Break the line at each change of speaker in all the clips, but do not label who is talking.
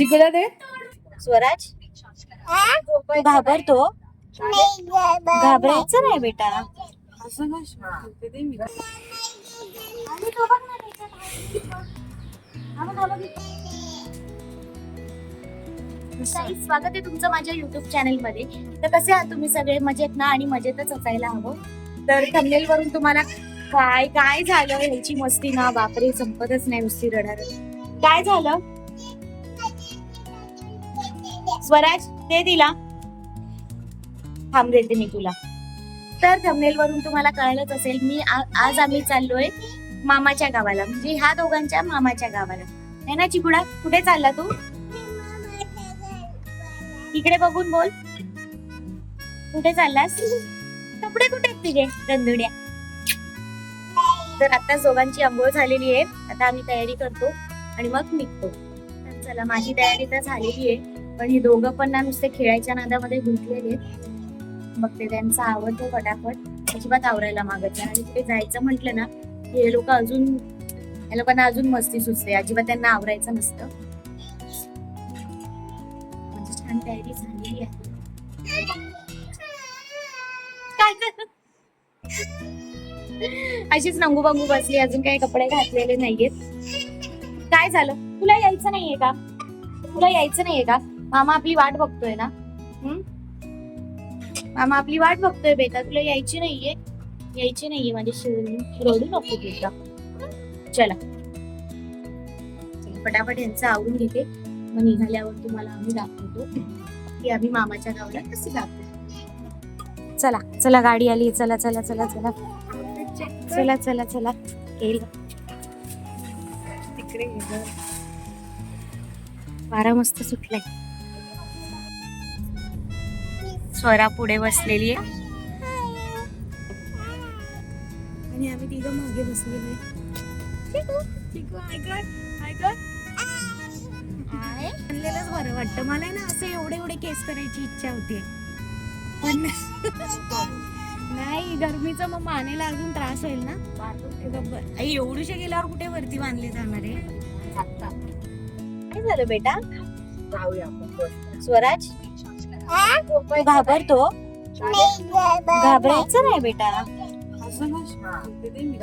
चिकूला दे.
स्वराज तू घाबरतो? घाबरायचं नाही बेटा.
असं काय दे मी.
स्वागत आहे तुमचं माझ्या युट्यूब चॅनल मध्ये. तर कसे आहात तुम्ही सगळे? मजेत ना? आणि मजेतच असायला हवं. तर थंबनेल वरून तुम्हाला काय काय झालं ह्याची मस्ती ना बापरे संपतच नाही, नुसती रडारड. काय झालं स्वराज? ते दिला, थांब देते मी तुला. तर थंबनेल वरून तुम्हाला कळलंच असेल, मी आज आम्ही चाललोय मामाच्या गावाला, म्हणजे ह्या दोघांच्या मामाच्या गावाला. है ना चिकुडा? कुठे चालला तू? इकडे बघून बोल, कुठे चाललास? कपडे कुठे आहेत तुझे रंधुड्या? तर आता दोघांची अंघोळ झालेली आहे, आता आम्ही तयारी करतो आणि मग निघतो. तर चला, माझी तयारी तर झालेली आहे, पण हे दोघं पण ना नुसते खेळायच्या नादामध्ये गुंतलेले. मग ते त्यांचं आवडतो फटाफट, अजिबात आवरायला मागत नाही. आणि कुठे जायचं म्हटलं ना हे लोक अजून, या लोकांना अजून मस्ती सुचते, अजिबात त्यांना आवरायचं नसतं. म्हणजे छान तयारी झालेली आहे. अशीच नंगू बांगू बसली, अजून काही कपडे घातलेले नाहीयेत. काय झालं? तुला यायचं नाहीये का? तुला यायचं नाहीये का? मामा आपली वाट बघतोय ना. मामा आपली वाट बघतोय बेटा, तुला यायची नाहीये? यायची नाहीये माझी शिवणी, रडू नको बेटा. चला फटाफट यांचं आवरून घेते, मग निघाल्यावर तुम्हाला आम्ही दाखवतो की आम्ही मामाच्या गावाला कसे जातो. चला चला, गाडी आली. चला चला चला चला चला चला चला. तिकडे वारा मस्त सुटलाय. स्वरा पुढे बसलेली आहे आणि आम्ही तिघं मागे बसलेलो आणलेलंच बरं वाटतं मला ना. असं एवढे एवढे केस करायची इच्छा होती, पण नाही, गरमीचा मग मानेला अजून त्रास होईल ना. एवढूशे गेल्यावर कुठे वरती बांधले जाणार आहे? काय झालं बेटा? स्वराज तू घाबरतो? घाबरायचं नाही बेटा.
असं काय दे मी.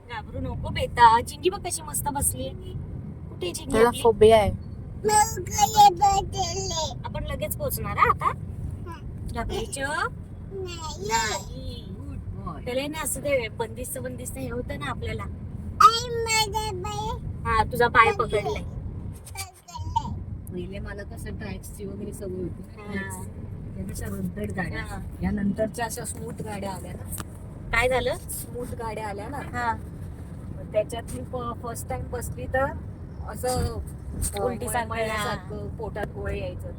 घाबरू नको बेटा. चिंगी बघ कशी मस्त बसली. कुठे चिंगी?
त्याला फोबिया आहे.
आपण लगेच पोहोचणार आता. घाबरायचं नाही. त्याला ना असं ते बंदिस्त बंदिस्त हे होतं ना आपल्याला. हा, तुझा पाय पकडलाय.
पहिले मला कसं ट्रॅक्सची वगैरे सवय होती, त्यापेक्षा रद्दड गाड्या. या नंतरच्या अशा स्मूथ गाड्या आल्या ना.
काय झालं?
स्मूथ गाड्या आल्या ना,
हा,
त्याच्यात मी फर्स्ट टाइम बसली तर असं
उलटी
सारखं पोटात गोळे यायचं,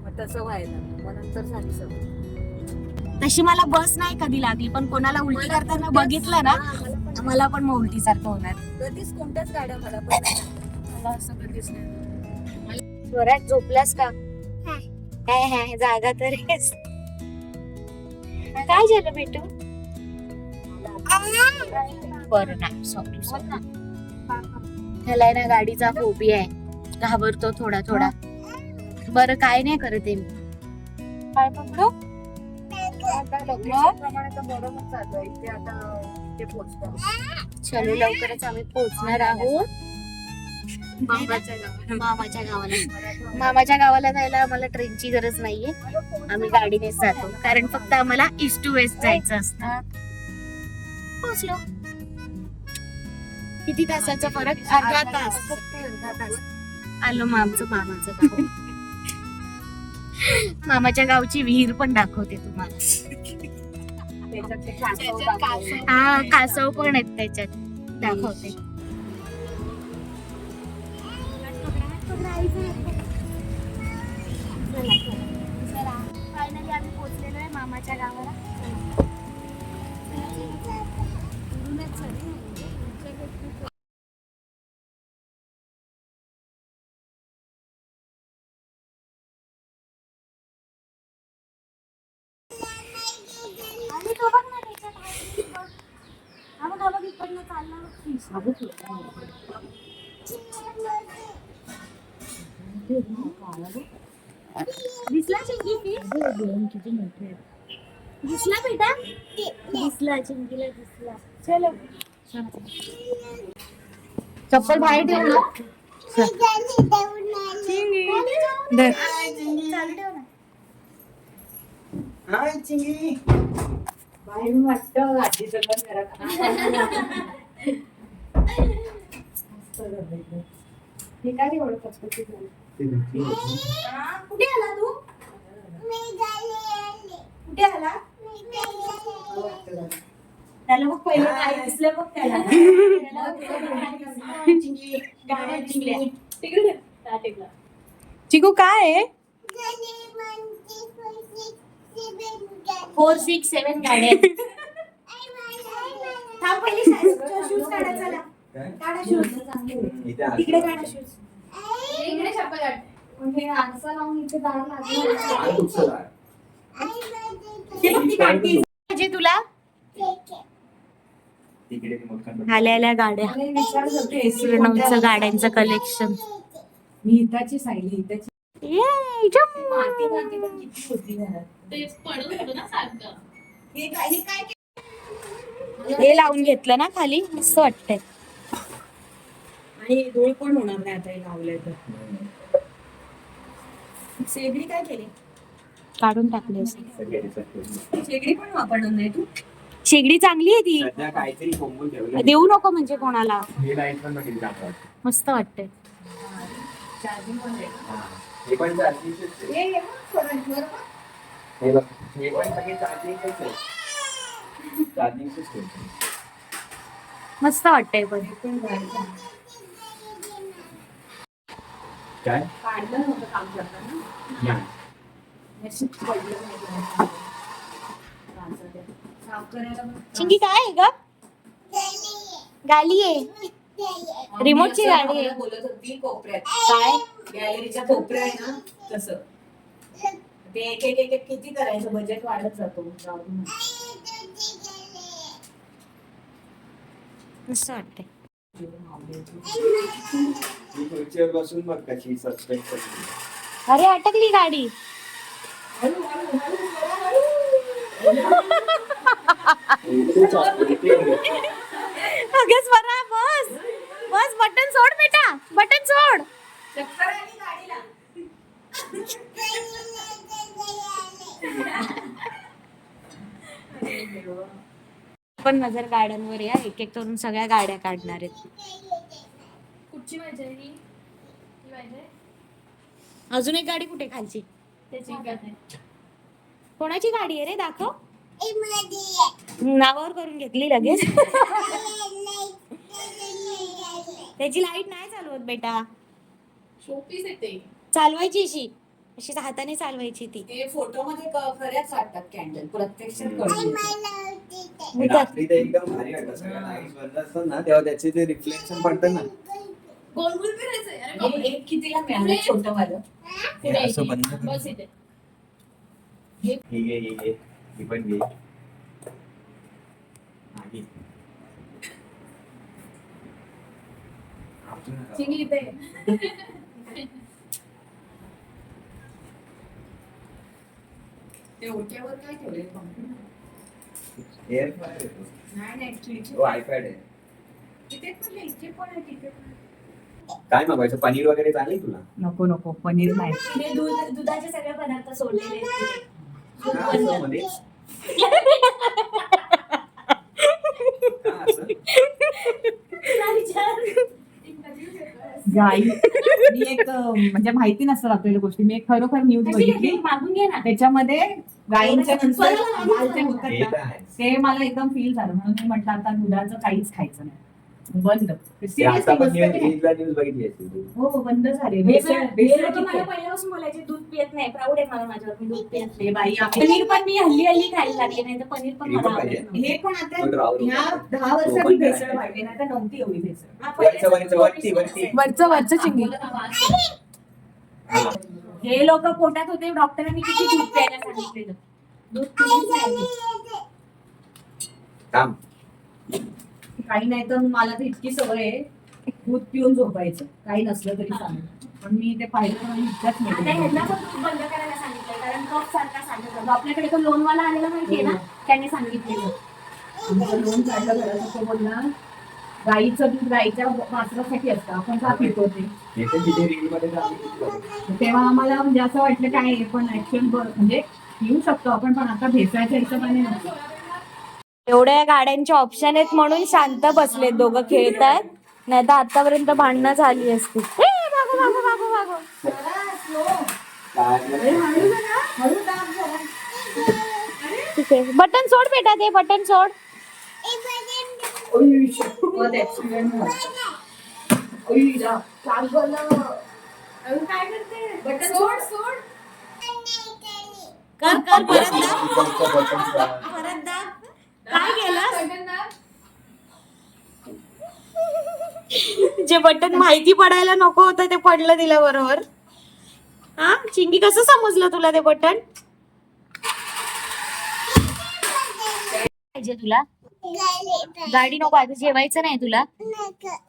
मग तसं व्हायला. मग नंतर झाली सवय.
तशी मला बस नाही कधी लागली, पण कोणाला उलटी करताना बघितलं ना मला पण मग उलटी सारखं होणार.
कधीच कोणत्याच गाड्या मला असं कधीच नाही.
स्वराज झोपलास का? काय जागा तर आहेस. काय झालं बेटू? बरं नाही, सॉरी सॉरी. ह्याला ना गाडीचा फोबिया आहे, घाबरतो थोडा थोडा. बरं काय नाही करत आहे मी.
काय पकडू? प्रमाणे तर बरोबर चालू आहे. इथे आता इथे पोहोचतो.
चलो, लवकरच आम्ही पोहोचणार आहोत
मामाच्या गावाला.
मामाच्या गावाला जायला आम्हाला ट्रेनची गरज नाहीये, आम्ही गाडीनेच जातो. कारण फक्त आम्हाला ईस्ट टू वेस्ट जायचं असतं. पोहोचलो. किती तासाचा फरक? अर्धा तास. आलो मग आमचं मामाचं गाव. मामाच्या गावची विहीर पण दाखवते तुम्हाला. हा, कासव पण आहेत त्याच्यात, दाखवते. फायनली आम्ही पोहोचलेलो आहे मामाच्या गावाला. इकडनं चालला दिसला चिंकी
किती मोठे आहेत.
दिसला बेटा दिसला चिंकीला दिसला. चलो
चप्पल बाहेर ठेव ना. दे.
चालू ठेव ना.
बाहेरून वाटतं आजीचं घर घरात. हे काय एवढं पचपचीत झालं?
कुठे आला तू कुठे आला त्याला मग पहिलं काय दिसलं बघ त्याला
चिकू काय आहे?
4, 6, 7 गाड्या आहेत. थांब पहिले शूज काढा. चला काढा शूज. तिकडे काढा शूज. इकडे चप्पल काढ. म्हणजे आरसा लावून इथे दार लागलं. ते बघ ती काढते. म्हणजे तुला आल्या गाड्या प्रणवचं गाड्यांचं कलेक्शन.
मी हिताची सायली हिताची. माती पण किती होती घरात.
हे लावून घेतलं ना खाली मस्त वाटतंय.
आणि धूळ पण होणार नाही आता हे लावलंय तर. शेगडी काय केली?
काढून टाकली.
शेगडी पण वापरणार नाही तू?
शेगडी चांगली आहे ती.
काहीतरी कोंबून ठेवलं.
देऊ नको म्हणजे कोणाला.
हे लाईट पण बघितली चांगलं वाटतं.
मस्त वाटतंय.
चार्जिंग पण आहे.
हे पण चार्जिंगचेच आहे.
हे
हे बघ, हे पण सगळे चार्जिंगचेच आहे. चार्जिंगचेच आहे.
मस्त वाटतंय पण.
पण गाडीचं.
काय?
काढलं नव्हतं काम करताना.
नाही.
नशीब पडलं नाही. साफ करायला पण.
चिंकी काय आहे ग? गाली आहे. रिमोटची गाडी आहे.
बोलत होती कोपऱ्यात.
काय
गॅलरीच्या कोपऱ्या आहे ना तसं. ते एक किती करायचं बजेट वाढत जातो.
मस्त वाटतंय.
ही खुर्चीवर बसून बघ कशी सस्पेंड करते.
अरे अटकली गाडी. अगं स्वरा बस बस. बटन सोड बेटा. बटन सोड. पण नजर गाड्यांवर या. एक एक करून सगळ्या गाड्या काढणार आहेत.
कुठची पाहिजे ही पाहिजे
अजून एक गाडी कुठे खालची?
त्याची काय
कोणाची गाडी आहे रे? दाखव. नावावर करून घेतली लगेच. त्याची लाईट नाही चालवत बेटा.
शोपीस येते
चालवायची अशी अशी हाताने चालवायची ती.
ते फोटो मध्ये खऱ्याच वाटतात कॅन्डल. प्रत्यक्षात कळून येतं.
रात्री ते एकदम भारी वाटतं. सगळ्या लाईट्स बंद असतात ना तेव्हा त्याचे ते रिफ्लेक्शन पडतं ना.
गोल गोल फिरायचंय. अरे बापरे.
एक कितीला मिळालं छोटं वालं?
पुढे
हे असं
येते.
बंद कर.
बस येते.
ही घे, ही घे. ही पण घे. हा, घे. आपटू नका.
चिंगी इथे. ते ओट्यावर काय ठेवलंय?
एअर फ्रायर येतो.
नाही खिडकी.
तो आयपॅड आहे.
तिथे पण आहे, इथे पण आहे, तिथे पण आहे.
काय मागवायचं? पनीर वगैरे चालेल तुला?
नको पनीर नाही.
तिने दुधाचे सगळे पदार्थ सोडलेले आहेत.
का असं मध्ये? का असं?
गाई मी एक म्हणजे माहिती नसतात आपल्याला गोष्टी. मी एक खरोखर न्यूज बघितली.
मागून घे ना.
त्याच्यामध्ये गायींच्या नंतर माल जे होतात
हे
ना,
तर आहे.
ते मला एकदम फील झालं. म्हणून मी म्हटलं आता दुधाचं काहीच खायचं नाही. बंद.
ते आता पण
Seriously, मस्त
न्यूजला बघितली असेल तू.
हो बंद झाले.
हे
भेसळ
लोकं मला
किती आहे?
पहिल्यापासून बोलायचे दूध पियत नाही. प्राऊड आहे मला माझ्यावर. मी दूध पियत नाही.
हे बाई आपण
पनीर पण मी हल्ली खायला लागले. नाही तर पनीर पण
पनीर
मला
पण पाहिजे.
आवडत नव्हतं.
हे पण आता
पण राहू दे.
ह्या 10 वर्षांनी
तो पण
भेसळ
काय?
वाढली. नाही तर नव्हती एवढी भेसळ.
हा, पहिल्या
वरचं, वरचं चिंगी. हा.
हे लोक पोटात होते. डॉक्टरांनी किती दूध प्यायला सांगितलेलं. दूध पिलीच नाही.
थांब.
काही नाही तर मला तर इतकी सवय आहे दूध पिऊन झोपायचं काही नसलं तरी चालेल पण मी ते पाहिलं तर मला इतकंच
आता
नाही
ह्यांना पण दूध बंद करायला सांगितलंय कारण कफ सारखा सांगत होतो. आपल्याकडे तो लोनवाला आलेला माहितीये ना, त्याने सांगितलेलं.
आमचं लोन काढलं घराचं तो बोलला गाईचं दूध गाईच्या वासरासाठी असतं आपण का पितो ते
येते तिथे रील मध्ये तर आम्ही किती बघतो.
तेव्हा आम्हाला म्हणजे असं वाटलं काय आहे, पण ऍक्शन म्हणजे येऊ शकतो आपण पण आता भेसायच्या हिशोबाने नको.
एवढ्या गाड्यांचे ऑप्शन आहेत म्हणून शांत बसलेत दोघं खेळतात, नाही तर आतापर्यंत भांडणं झाली असती. ए, मागो, मागो, मागो, मागो.
काय
हळू दाब जरा.
ठीक आहे, बटन सोड बेटा, ते बटन सोड.
ओय, शपथ, accident झाला. ओय, जा. चाल बोला.
काय करते
बटन
सोड सोड
कर कर परत दाब.
तिकडचं button दाब.
परत दाब. काय केलं?
जगन्नाथ
जे बटन माहिती पडायला नको होतं ते पडलं तिला बरोबर. हा चिंगी, कसं समजलं तुला ते बटन? पाहिजे तुला गाडी नको, आता जेवायचं नाही तुला?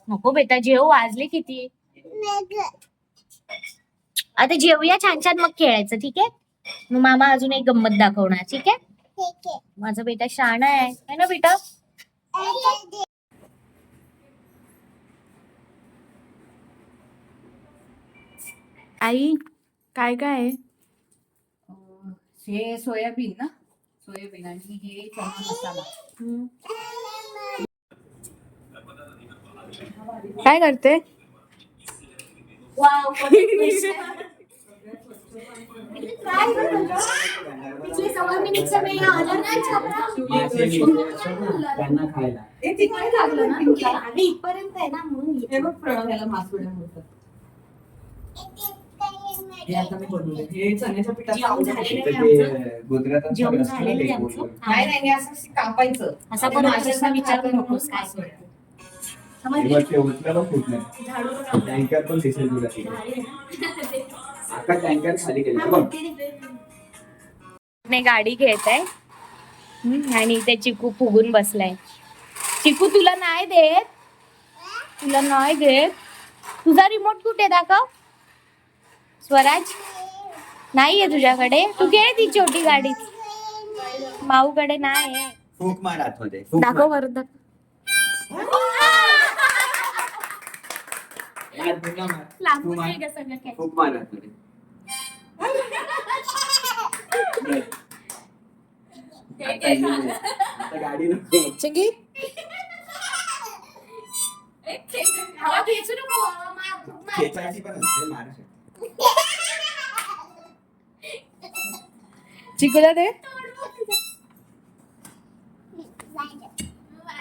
नको बेटा, जेव, वाजले किती? आता जेवूया छान छान मग खेळायचं, ठीक आहे? मग मामा अजून एक गंमत दाखवणार, ठीक आहे? माझा बेटा शहाणा आहे ना बेटा? आई काय काय आहे?
हे सोयाबीन ना सोयाबीन आणि हे चना मसाला.
काय करते? वाव, पिछले 1.5 मिनट से मैं यहाँ आना नहीं चाहता.
मासे मिळते असं ना, त्यांना खायला
हे तिकडे लागलं ना तुला?
अगं इथपर्यंत आहे ना म्हणून
हे बघ प्रणव याला मासवड्या बोलतात. हे आता मी बनवलं. हे चण्याच्या पिठाचं
जेवण
आवडत
झालेलं
आहे.
तिथं ते गुजरातात
जेवण
असतं ना
झालेलं
ते
आहे
गोल
आमचं.
गोल.
नाही नाही हे असं कापायचं
असा
आणि
पण
माशांना
विचारू
खायला
नकोस काय
मासवड्या.
हे बघ, ते उचलायला फुटलं.
झाडू लाव.
टँकर पण दिसेल तुला तिथे.
भारी आहे ना?
अख्खा टँकर खाली केलं बघ.
नाही गाडी घेत आहे आणि इथे चिकू फुगून बसलाय. चिकू तुला नाही देत, तुला नाही देत. तुझा रिमोट कुठे दाखव स्वराज. नाहीये तुझ्याकडे, तू खेळ ती छोटी गाडी. माऊकडे नाही.
फूक मार आतमध्ये, फूक
दाखव
मार.
बरं दाखव.
यार, पुन्हा मार. तू
लागून
मार.
नाही का सगळं काय?
फूक मार आतमध्ये. आता ये. आता गाडी नको.
चिंगी
हवा खेचू नको
खेचायची पण असते, मारू शकते.
चिकूला दे.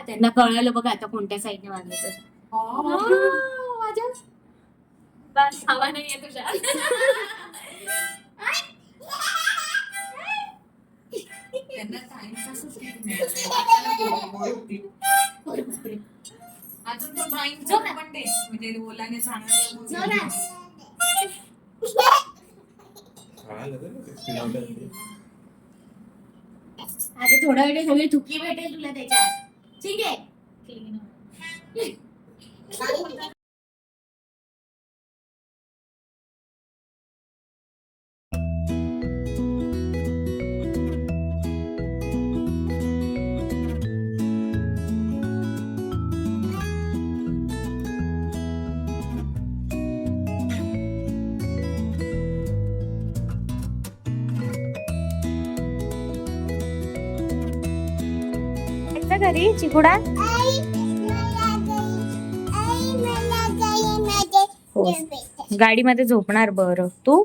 त्यांना कळलं बघ आता कोणत्या साईडने वाजवायचं.
बस हवा नाहीये तुझ्या
त्यांना science असंच काही मिळालं. अजून तो ड्रॉइंग पण तेच म्हणजे ओलाने सांगणार.
आता थोडा वेळ सगळी थुकी भेटेल तुला त्याच्यात, ठीक आहे? घरी चिकुडा गाडीमध्ये झोपणार. बरं तू?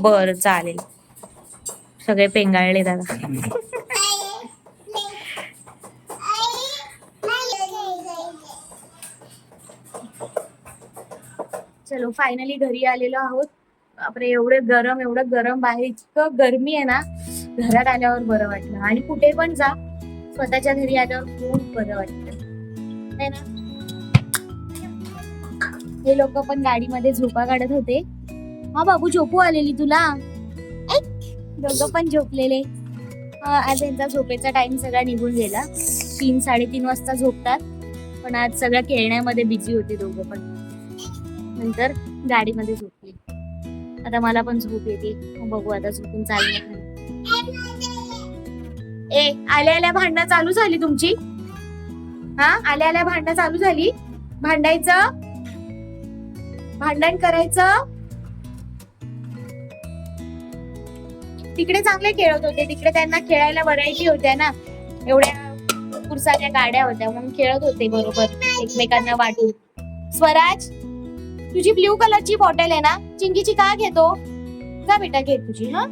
बर चालेल. सगळे पेंगाळले दादा. चलो फायनली घरी आलेलो आहोत. बापरे एवढं गरम बाहेर, इतकं गरमी आहे ना. घरात आल्यावर बरं वाटलं आणि कुठे पण जा स्वतःच्या घरी आल्यावर खूप बरं वाटतं है ना. हे लोक पण गाडीमध्ये झोपा काढत होते. हा बाबू झोपू आलेली तुला. दोघं पण झोपलेले. आज यांचा झोपेचा टाइम सगळा निघून गेला. 3-3:30 वाजता झोपतात, पण आज सगळ्या खेळण्यामध्ये बिझी होते दोघं पण. नंतर गाडीमध्ये झोपली. आता मला पण झोप येते, मग बघू आता झोपून चालणार. ए, आल्या आल्या भांडणं चालू झाली तुमची? हा, आल्या आल्या भांडणं चालू झाली? भांडायचं, भांडण करायचं. तिकडे चांगले खेळत होते, तिकडे त्यांना खेळायला व्हरायटी होत्या ना, एवढ्या पुरसाच्या गाड्या होत्या, म्हणून खेळत होते बरोबर एकमेकांना वाटून. स्वराज, तुझी ब्ल्यू कलरची बॉटल आहे ना, चिंकीची का घेतो? का बेटा घे तुझी. हा,